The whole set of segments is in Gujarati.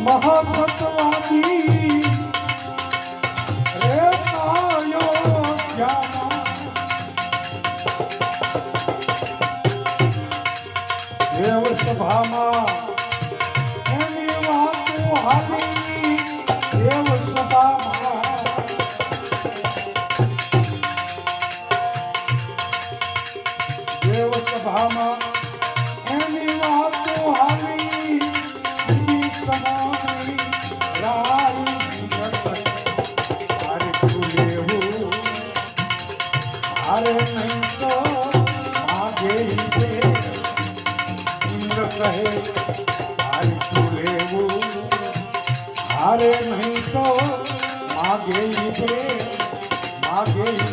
महासत्वादी रे कायो देव सभाમાં એની વાતો હાલી દેવ સભામાં દેવ સભામાં એની વાતો હાલી સમાની રાઈ અરે ખુલે હો અરે નહીં તો આગે દે કહે હારી તું લેવું હારે નહીં તો માગે દે માગે દે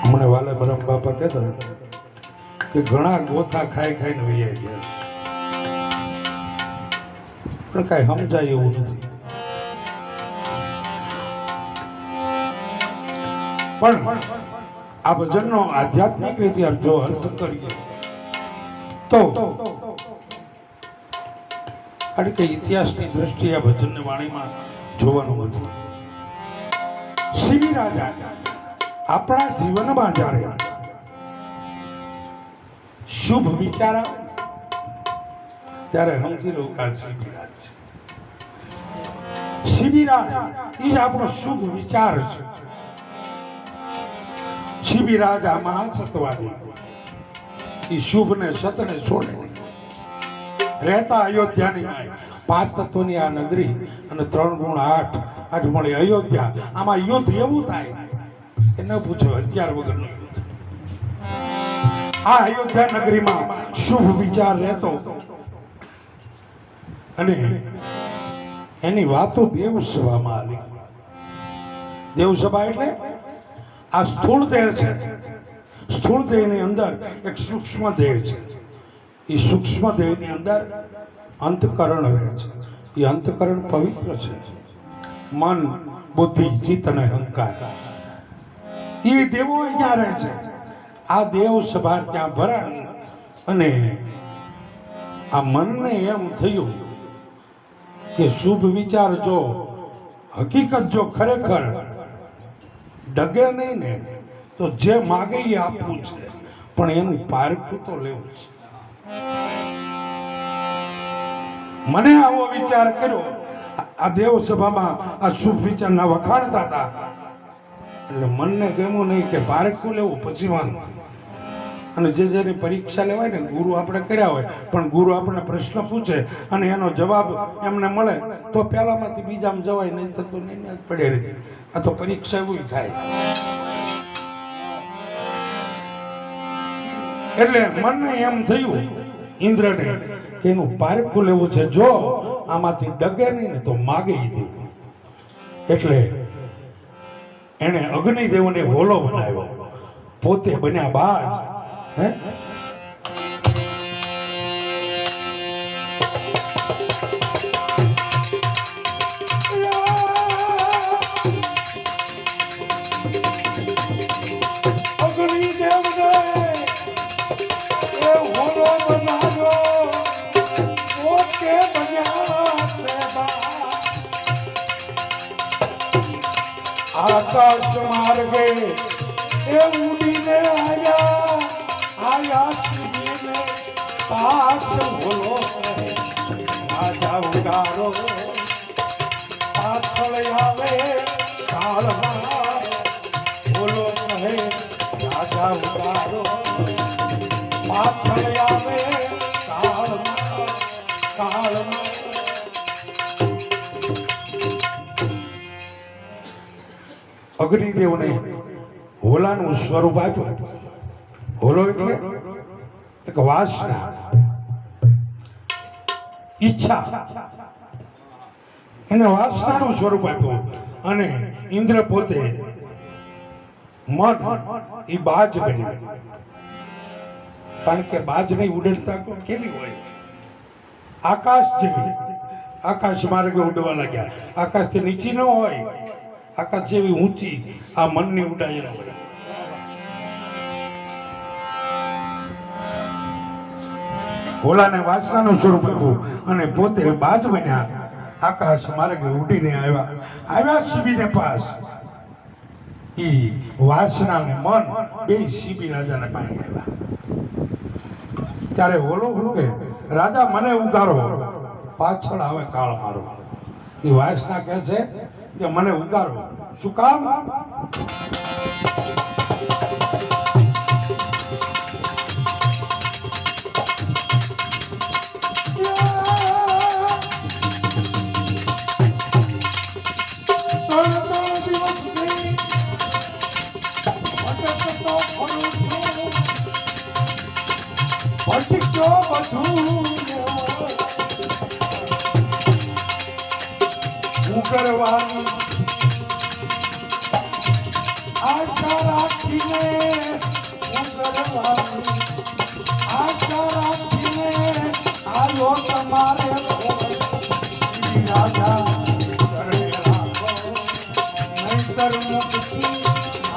હમણાં વાલે બ્રહ્મ બાપા કહેતા કે ઘણા ગોથા ખાઈ ખાઈને વૈયા ગયા પણ કાંઈ સમજાય એવું નથી પણ આ ભજનનો આધ્યાત્મિક રીતે જો અર્થ કરીએ તો કારણ કે ઇતિહાસની દ્રષ્ટિએ આ ભજનની વાણીમાં જોવાનું હતું શિવી રાજા આપણા જીવનમાં જ્યારે શુભ વિચાર આવે ત્યારે સમજી લો કે શિબિરાજ છે શિબિરાજ એ જ આપણો શુભ વિચાર છે શિબિરાજ આમાં સતવાદી એ શુભ ને સત ને છોડે રહેતા અયોધ્યાની માય 5 તત્વની આ નગરી અને 3 ગુણ 8 મળી અયોધ્યા આમાં યુદ્ધ એવું થાય કે ન પૂછો હથિયાર વગરનું યુદ્ધ આ અયોધ્યા નગરીમાં શુભ વિચાર રહેતો અને એની વાતો દેવસભામાં આવી દેવસભા એટલે આ સ્થૂળ દેહ છે સ્થૂળ દેહની અંદર એક સૂક્ષ્મ દેહ છે એ સૂક્ષ્મ દેહની અંદર અંતકરણ રહે છે એ અંતકરણ પવિત્ર છે મન બુદ્ધિ ચિત્ત અને અહંકાર એ દેવો અહીંયા રહે છે આ દેવ સભા ત્યાં ભરાણી અને આ મનને એમ થયું કે શુભ વિચાર જો હકીકત જો ખરેખર ડગે નહીં ને તો જે માગે એ આપવું છે પણ એનું પારખું તો લેવું છે મને આવો વિચાર કર્યો આ દેવ સભામાં આ શુભ વિચારના વખાણતા હતા એટલે મનને ગમ્યું નહીં કે પારખું લેવું પછી વાંધો અને જેની પરીક્ષા લેવાય ને ગુરુ આપણે કર્યા હોય પણ ગુરુ આપણને પ્રશ્ન પૂછે અને એનો જવાબ એમને મળે તો પહેલામાંથી બીજામાં જવાય નહીં થતું નહીં પડે રહે આ તો પરીક્ષા એવું થાય એટલે મનને એમ થયું ઇન્દ્રને કે એનું પારખું લેવું છે જો આમાંથી ડગે નહીં ને તો માગે દેવું એટલે એને અગ્નિદેવને હોલો બનાવ્યો પોતે બન્યા બાદ હે आकाश मार्गे ए उड़ीने आया शिवी में पास बोलो राजा उगारो पाछળ આવે કાળમાં બોલો કહે રાજા ઉગારો પાછળ આવે કાળમાં અગ્નિદેવને હોલાનું સ્વરૂપ આપ્યું હોલો એટલે એક વાસના ઈચ્છા એને વાસનાનું સ્વરૂપ આપ્યું અને ઇન્દ્ર પોતે મન એ બાજ બન્યા કારણ કે બાજ નહીં ઉડેલતા કેવી હોય આકાશ જેવી, આકાશ માર્ગે ઉડવા લાગ્યા. આકાશથી નીચી ન હોય, આકાશ જેવી ઊંચી આ મનની ઉડાઈ ન હોય. ભોલાને વાસનાનું સ્વરૂપ આપ્યું અને પોતે બાજ બન્યા. આકાશ માર્ગે ઉડીને આવ્યા શિબીને પાસ. ઈ વાસના ને મન બે શિબી રાજાને પાસે આવ્યા. ત્યારે ઓલો કે રાજા મને ઉગારો, પાછળ આવે કાળ મારો. એ વાસના કહે છે કે મને ઉગારો. શું કામ? કરવાની આશા રાખીને આલો તમારે રાજા શરણે રાખો, નહીતર મુક્તિ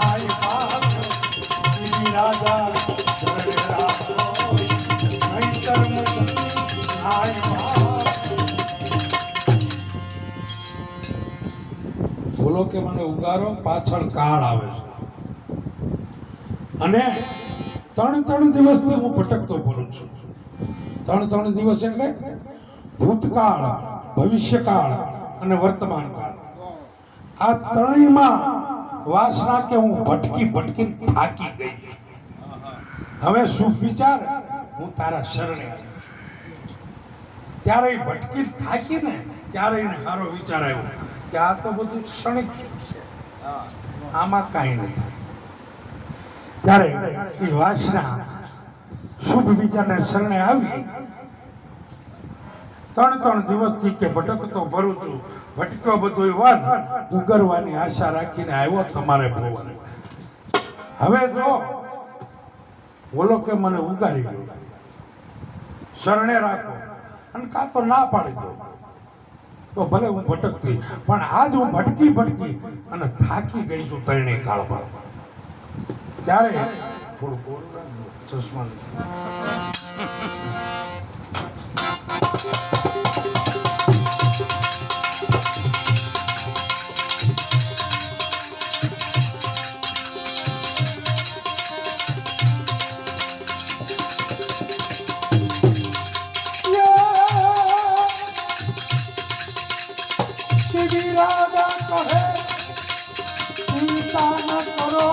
આઈ પાસ. રાજા શરણે રાખો, નહીતર મુક્તિ આઈ પાસ. બોલો કે મને ઉગારો, પાછળ કાળ આવે છે. અને 3 દિવસથી હું ભટકતો ફરું છું. 3 દિવસ એટલે ભૂતકાળ, ભવિષ્યકાળ અને વર્તમાન કાળ. આ ત્રણેયમાં વાસના કે હું ભટકીને થાકી ગઈ. હવે સુખ વિચાર, હું તારા શરણે આવી. ત્યારે ભટકી થાકીને ત્યારે એને સારો વિચાર આવ્યો કે આ તો બધું ક્ષણિક સુખ છે, આમાં કાંઈ નથી. ત્યારે એ વાસના શુભ વિચારને શરણે આવી. 3 દિવસથી કે ભટકતો ફરું છું, ભટક્યો બધો વન, ઉગરવાની આશા રાખીને આવ્યો તમારે ભવન. હવે જો બોલો કે મને ઉગારી દો, શરણે રાખો, અને કાં તો ના પાડી દો તો ભલે હું ભટકતી, પણ આજ હું ભટકી અને થાકી ગઈ છું ત્રણેય કાળમાં. ત્યારે થોડું ચશ્મા ચિંતા ન કરો,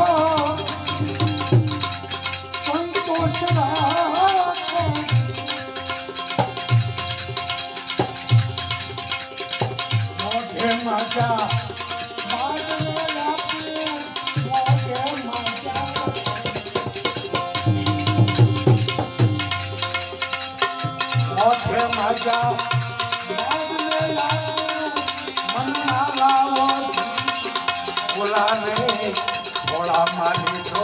સંતોષ રાખો. મોઢે માજા બાજને લાગ્યું, મોઢે માજા. મોઢે માજા બાજને લાગ્યું, મનના લાવો બોલાને ભોળા માલી દો.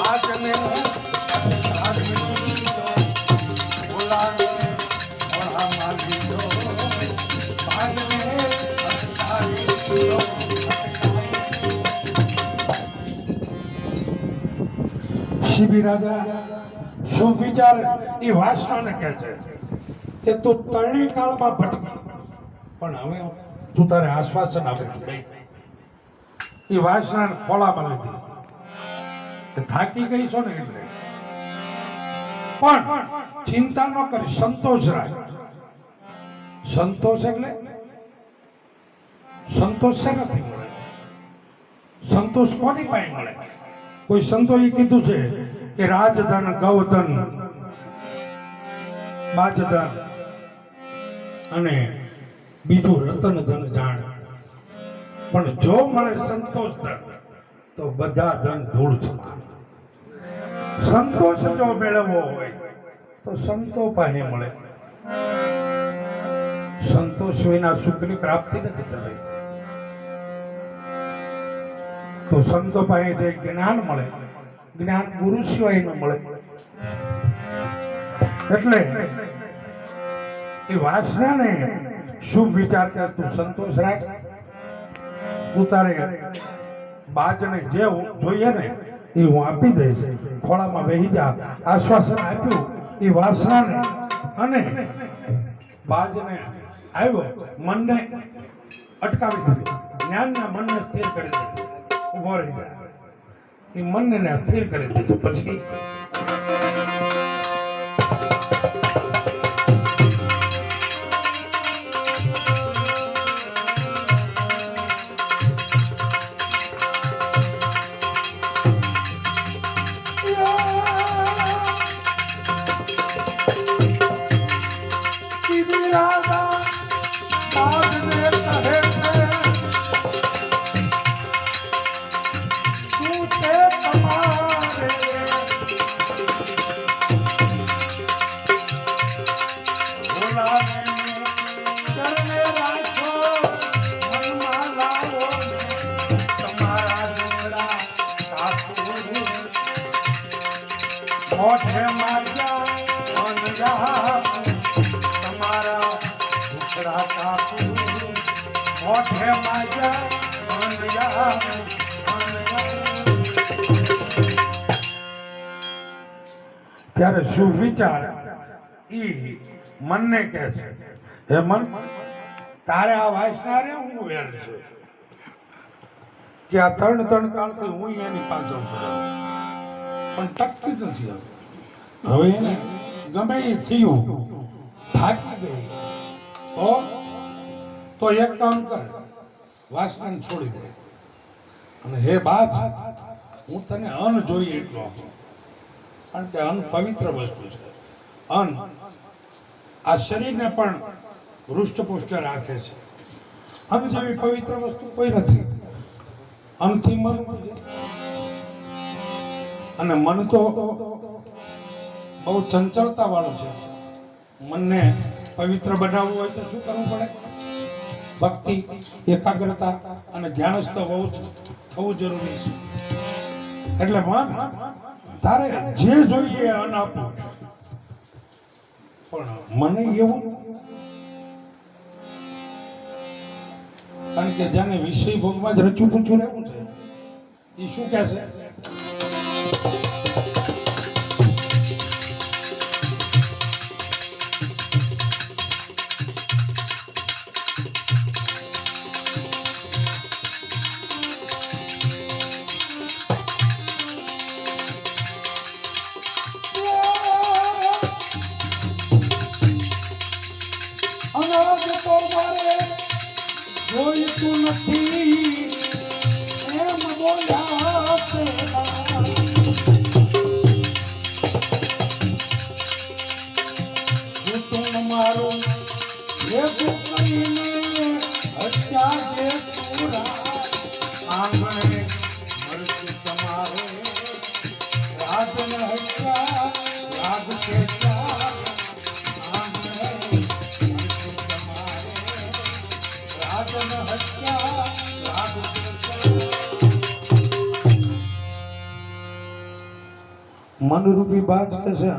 આજને બોલાને ભોળા માલી દો. આજને શિબી રાજા શું વિચાર એ વાસનાને કહે છે કે તું ત્રણેય કાળમાં ભટકી, પણ હવે તું તારે આશ્વાસન આપે છે. એ વાસના ખોળામાં લીધી, થાકી ગઈ છો ને એટલે. પણ ચિંતા ન કરી, સંતોષ રાખ. સંતોષ એટલે સંતોષ છે નથી મળે. સંતોષ કોની પાસે મળે? કોઈ સંતોષે કીધું છે કે રાજધન, ગૌધન, બાજધન અને બીજું રતન ધન જાણ. પણ જો મળે સંતોષ ધન તો બધા ધન ધૂળ સમાન. સંતોષ જો મેળવવો હોય તો સંતો પાસે મળે. સંતોષ વિના સુખની પ્રાપ્તિ નથી થતી. તો સંતો પાસે જે જ્ઞાન મળે, જ્ઞાન ગુરુ સિવાય ન મળે. એટલે એ વાસનાને શુભ વિચાર કર, તું સંતોષ રાખ. તું તારે બાજને જે જોઈએ ને એ હું આપી દઈશ. ખોળામાં બેસી જા. આશ્વાસન આપ્યું એ વાસનાને અને બાજને આવ્યો, મનને અટકાવી દીધું, જ્ઞાનના મનને સ્થિર કરી દીધું. ઉભો રહી જાય એ મનને સ્થિર કરી દીધું. પછી ત્યારે શુભ વિચાર ઈ મનને કહે છે, હે મન, તારે આ વાસના રે હું વેર છે કે આ ત્રણ કાળથી હું એની પાછળ ફરું પણ ટકતી નથી. હવે એને ગમે એ થયું, થાકી ગઈ તો એક કામ કર, વાસનાને છોડી દે અને હે બાપ, હું તને અન્ન જોઈએ એટલું આપું. કારણ કે અન્ન પવિત્ર વસ્તુ છે. અન્ન આ શરીરને પણ હૃષ્ટપુષ્ટ રાખે છે. અન્ન જેવી પવિત્ર વસ્તુ કોઈ નથી. અન્નથી મન છે અને મન તો બહુ ચંચળતા વાળું છે. મનને પવિત્ર બનાવવું હોય તો શું કરવું પડે? ભક્તિ, એકાગ્રતા અને ધ્યાનસ્થ થવું જરૂરી છે. એટલે મન તારે જે જોઈએ અન્ન આપવું, પણ મને એવું, કારણ કે જેને વિષય ભોગમાં જ રચ્યું પૂછ્યું રહેવું છે એ શું કહે છે? જોઈતું નથી એમ બોલ્યા તું મારું ભેગું કરીને હત્યા જે પૂરા આંગણે મરતું તમારે રાજન હત્યા રાગ કે મનરૂપી બાત કે છે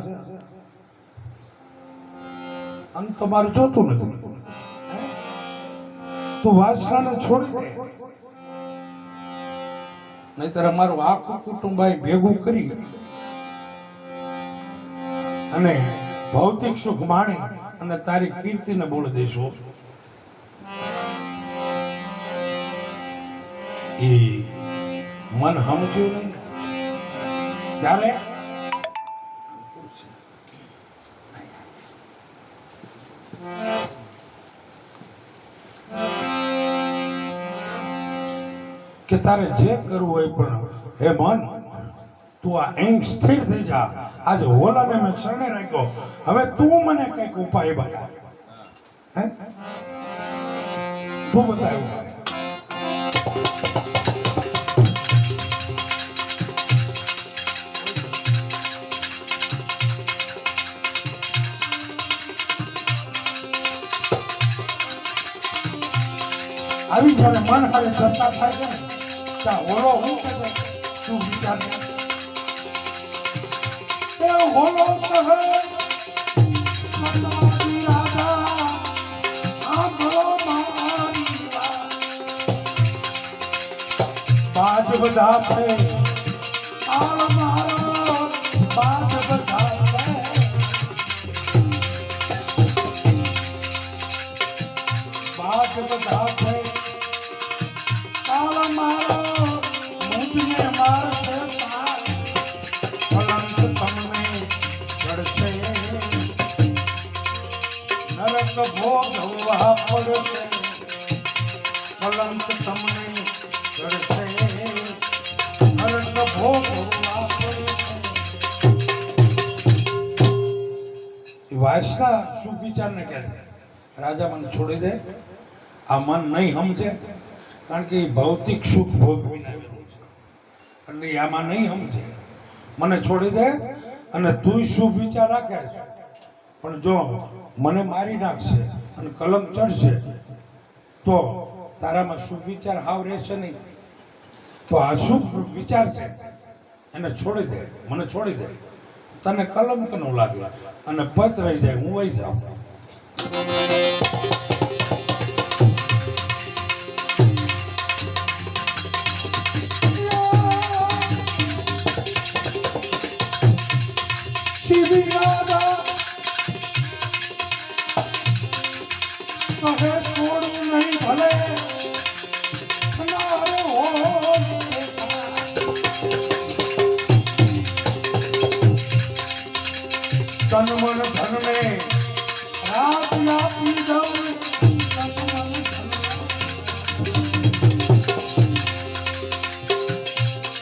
અંત તમારું જોતું નથી. તું વાસનાને છોડી દે, નહીતર અમારું આખું કુટુંબ ભેગું કરી અને ભૌતિક સુખ માણી અને તારી કીર્તિને બોલી દઈશું. એ મન સમજ્યું નહીં ત્યારે કે તારે જે કરવું હોય પણ હે મન, તું આ એમ સ્થિર થઈ જા. આજે હોલાને મેં શરણે રાખ્યો, હવે તું મને કઈક ઉપાય બતાવ. હે તું બતાવ ઉપાય. આવી જ્યારે મન હારે ચર્ચા થાય છે ને, ત્યાં હોલો હું કે છે શું વિચાર હોલો કહે રાજા બધા છે કાળ મારો બાજ બધા છે બાજ બધા છે કાળ મારો મુજને મારશે કલંક તમને જડશે નરક ભોગવવા પડશે કલંક તમને જડશે નરક ભોગવવા પડશે વાસના શુભ વિચારને કહે છે રાજા મને છોડી દે આ મન નહીં સમજે કારણ કે એ ભૌતિક સુખ ભોગવીને એટલે આમાં નહીં સમજે મને છોડી દે અને તું શુભ વિચાર રાખે પણ જો મને મારી નાખશે અને કલંક ચડશે તો તારામાં શુભ વિચાર હાવ રહેશે નહીં તો આ શુભ વિચાર છે એને છોડી દે મને છોડી દે તને કલંક ન લાગે અને પત રહી જાય હું વહી જાઉં કહે છોડવું નહીં ભલે તન મન ધન ને રાત આપી દઉં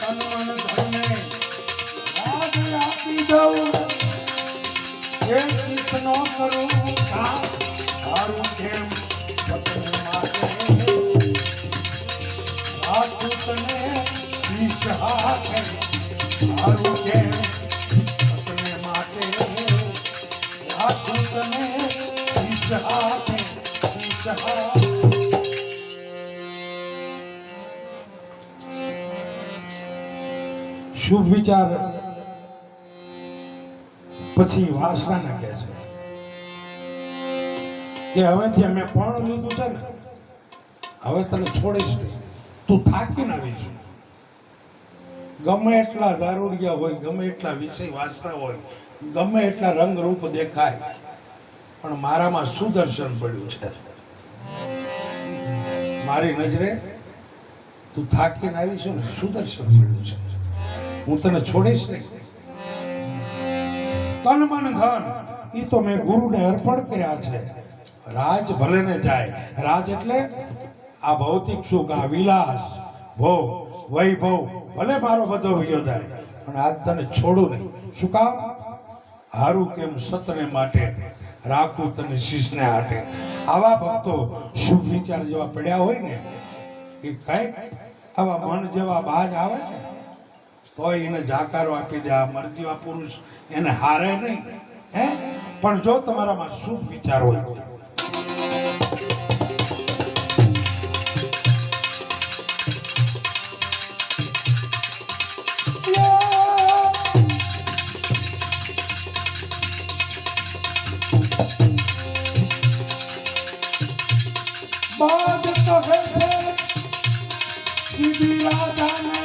તન મન ધન ને રાત આપી દઉં એ ચિત નો કરું કામ મારું કેમ વતન માટે રાખું તને ઈશ હાથે મારું કેમ વતન માટે રાખું તને ઈશ હાથે ઈશ હાથે શુભ વિચાર પછી વાસના કહે છે કે હવે જે મેં પણ લીધું છે ને હવે તને છોડીશ નહીં તું થાકીને આવીશ ગમે એટલા દારૂડિયા હોય ગમે એટલા વિષય વાસના હોય ગમે એટલા રંગ રૂપ દેખાય પણ મારામાં સુદર્શન પડ્યું છે મારી નજરે તું થાકીને આવીશ ને સુદર્શન પડ્યું છે હું તને છોડીશ નહીં તન મન ધન એ તો મેં ગુરુને અર્પણ કર્યા છે રાજ ભલે ને જાય રાજ એટલે આ ભૌતિક સુખ આ વિલાસ ભોગ વૈભવ ભલે મારો બધો વયો જાય પણ આજ તને છોડું નહીં શું કામ હારું કેમ સતને માટે રાખું તને શીશને હાટે આવા ભક્તો શુભ વિચાર જેવા પડ્યા હોય ને એ કઈક આવા મન જેવા બાજ આવે ને તો એને જાકારો આપી દે આ મરજીવા પુરુષ એને હારે નહીં હે પણ જો તમારામાં શુભ વિચાર હોય બાદ કહે છે સીધી રાજાને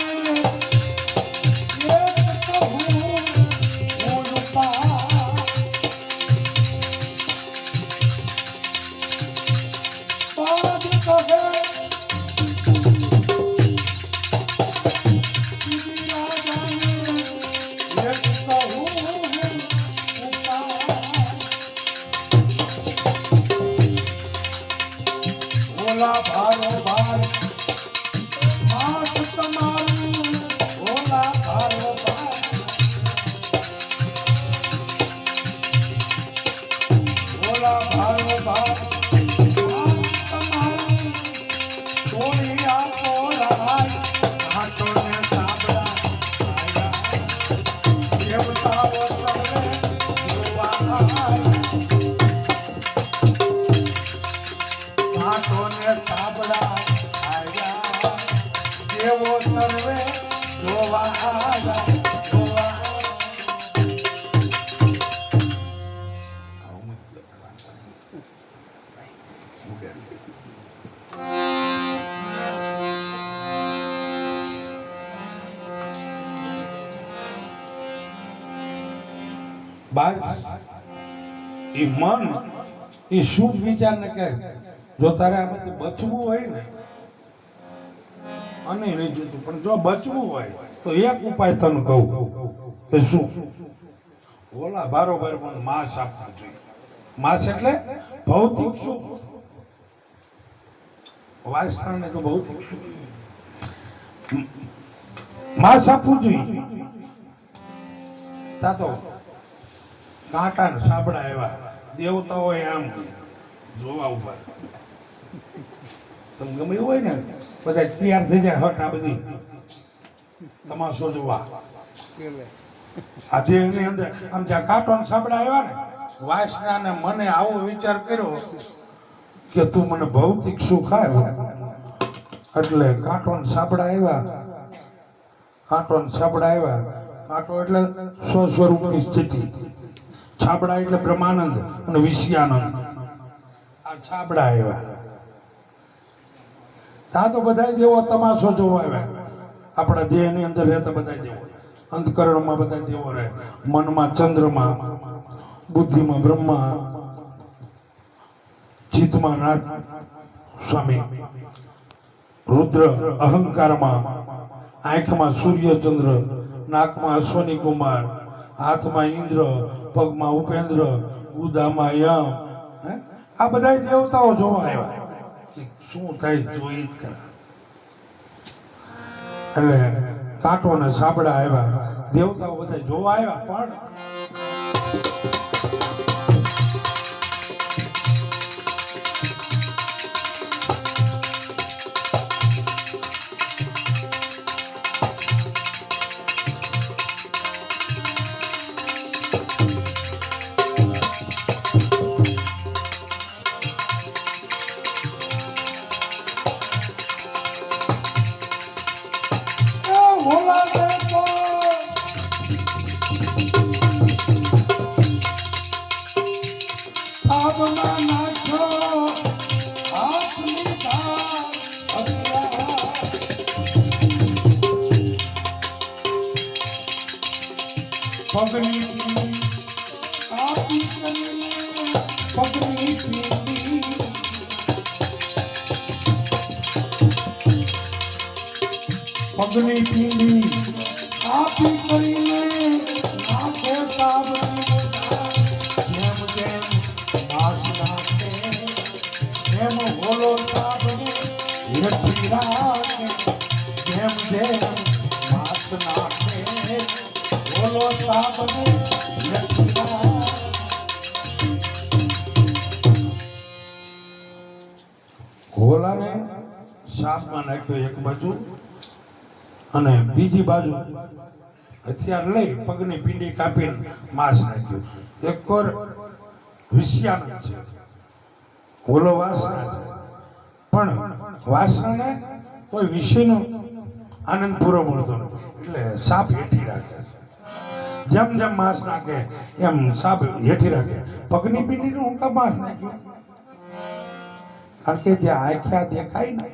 ભારો ભાર માસ તમારું ઓલા ભારો ભાર ઓલા ભારો ભાર માસ તમારું તોડી આપો રાય હાથો ને સાબડા દેવતાઓ સૌને જોવા હાથો ને સાબડા આવ્યા દેવો સર્વે જોવા આવ્યા જોવા બાજ એ મન એ શુભ વિચાર ને કહે જો તારે આમાંથી બચવું હોય ને અને નહીં જોતું પણ જો બચવું હોય તો એક ઉપાય તને કહું કે શું ઓલા બારોબાર મને માસ આપવું જોઈએ. માસ એટલે ભૌતિક સુખ. વાસણાને તો ભૌતિક સુખ માસ આપવું જોઈએ. તા તો કાંટા ને સાબડા એવા દેવતાઓ આમ જોવા ઉભા. તમે ગમે એવું હોય ને બધા તૈયાર થઈ જાય હટ આ બધી તમાશો જોવા. આ દેહની અંદર આમ જ્યાં કાંટો ને સાબડા આવ્યા ને વાસના ને મને આવો વિચાર કર્યો કે તું મને ભૌતિક સુખ આપ એટલે કાંટો ને સાબડા આવ્યા. કાંટો ને સાબડા આવ્યા. કાંટો એટલે સ્વસ્વરૂપની સ્થિતિ, છાબડા એટલે બ્રહ્માનંદ અને વિષયાનંદ. આ છાબડા આવ્યા. ત્યાં તો બધા દેવો તમાશો જોવા આવ્યા. આપણા દેહની અંદર રહેતા બધા દેવો, અંતકરણમાં બધા દેવો રહે, મનમાં ચંદ્રમાં, બુદ્ધિમાં બ્રહ્મા, ચિત્તમાં નાથ સ્વામી, રુદ્ર અહંકારમાં, આંખમાં સૂર્યચંદ્ર, નાકમાં અશ્વની કુમાર, હાથમાં ઇન્દ્ર, પગમાં ઉપેન્દ્ર, ગુદામાં યમ. આ બધા દેવતાઓ જોવા આવ્યા. શું થાય જોઈ જ કરા. એટલે કાંટો ને સાબડા આવ્યા. દેવતાઓ બધા જોવા આવ્યા પણ પગની પીંડી આપી કરીને નાખે સાબણી. જેમ જેમ માસ નાખે એમ હોલો સાબણી હેઠી રાખે. જેમ જેમ માસ નાખે હોલો સાબણી હેઠી રાખે. હોલાને સાપમાં નાખ્યો એક બાજુ અને બીજી બાજુ હથિયાર લઈ પગની પીંડી કાપીને માંસ નાખ્યું. એક કોર વિષયાનંદ છે, ઓલો વાસના છે. પણ વાસનાને કોઈ વિષયનો આનંદ પૂરો મળતો નથી એટલે સાપ હેઠી રાખે. જેમ જેમ માંસ નાખે એમ સાપ હેઠી રાખે. પગની પીંડીનું હું કામ માંસ નાખ્યું? કારણ કે જે આખ્યા દેખાય ને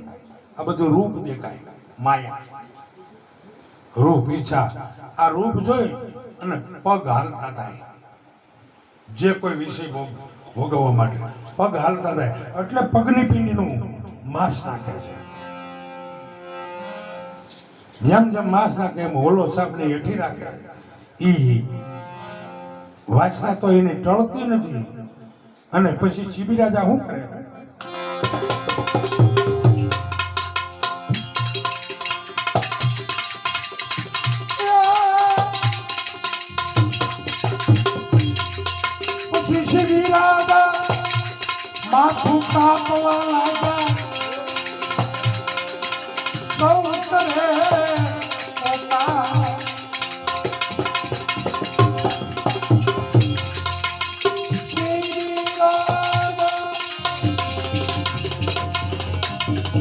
આ બધું રૂપ દેખાય, માયા રૂપ ઈચ્છા. આ રૂપ જોઈ અને પગ હાલતા થાય. જે કોઈ વિષય ભોગવવા માટે પગ હાલતા થાય એટલે પગની પીંડીનું માંસ નાખે છે. જેમ જેમ માંસ નાખે એમ હોલો સાપને હેઠી રાખે. ઈ વાસના તો એને ટળતી નથી. અને પછી શિબિરાજા શું કરે? માથું કાપવા લાગ્યા. સૌ કરે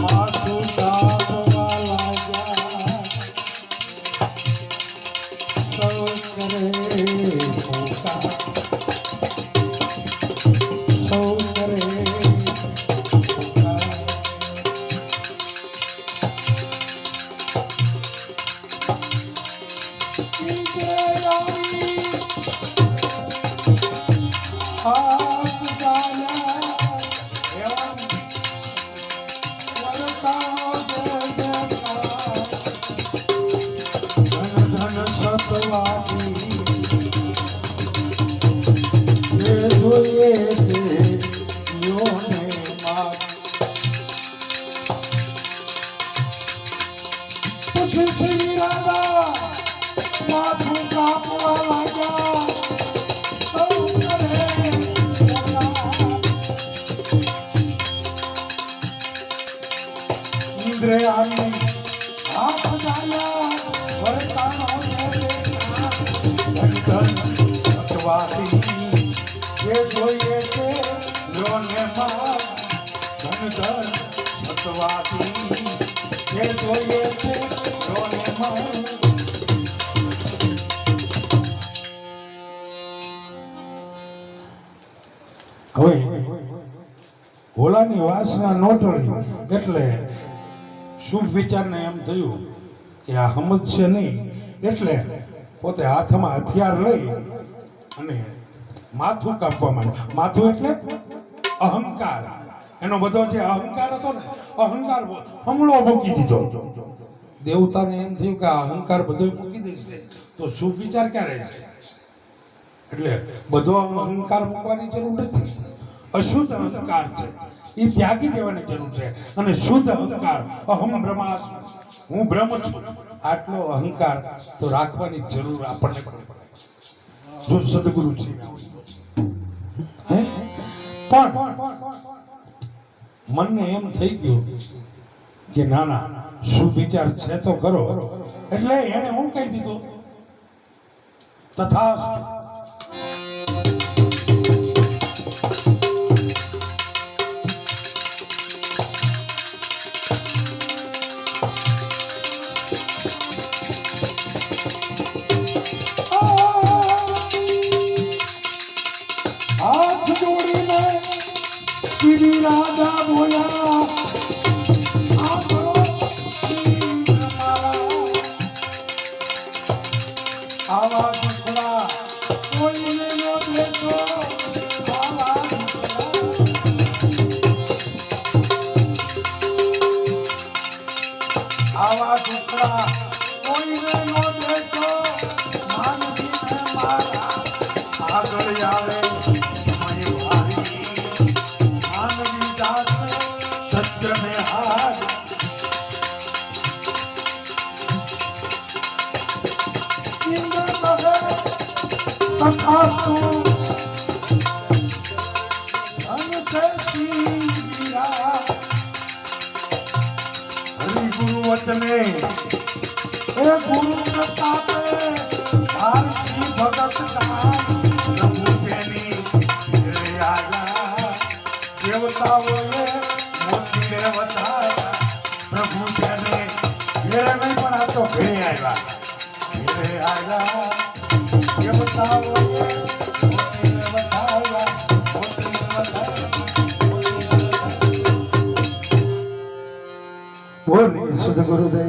માથું કાપવા લાગ્યા. સૌ કરે યોને માત પછી શ્રી રાધા માથું કાપવા લાગ્યા ઇન્દ્રે આની આપ જાયા વરતાનો ભગવાતી જે જોઈએ છે લોને માં ધન સતવાતી જે જોઈએ છે લોને માં હવે હોલાની વાસના ન ટળી એટલે શુભ વિચારને એમ થયું કે આ સમજશે નહીં એટલે પોતે હાથમાં હથિયાર લઈ અને માથું કાપવા માંડ્યું. માથું એટલે અહંકાર, એનો બધો જે અહંકાર હતો ને અહંકાર હમલો મૂકી દીધો. દેવતાને એમ થયું કે આ અહંકાર બધો મૂકી દઈશ તો શુભ વિચાર ક્યારે છે, એટલે બધો અહંકાર મૂકવાની જરૂર નથી. અશુદ્ધ અહંકાર છે એ ત્યાગી દેવાની જરૂર છે અને શુદ્ધ અહંકાર અહમ બ્રહ્માસ્મિ, હું બ્રહ્મ છું, આટલો અહંકાર તો રાખવાની જરૂર આપણને પડે. જો સદગુરુ છે પણ મનને એમ થઈ ગયું કે ના ના શુભ વિચાર છે તો કરો, એટલે એને હું કહી દીધું તથા શ્રી રાધા બોલ્યા આવા દુખડા કોઈને નો દેશો, આવા દુખડા કોઈને નો દેશો, માનવી મારા આગળ આવે હરિગુરુ વચને એ ગુરુ પ્રતાપે ભારતી ભગત પ્રભુ તેની આયા દેવતાઓએ મોતી રે વધાયા પ્રભુ તેને ઘેરે નહીં પણ આ તો ઘરે આવ્યા, ઘેરે આવ્યા દેવતાઓએ મોતી રે વધાયા, મોતી રે વધાયા. બોલી સદગુરુદેવ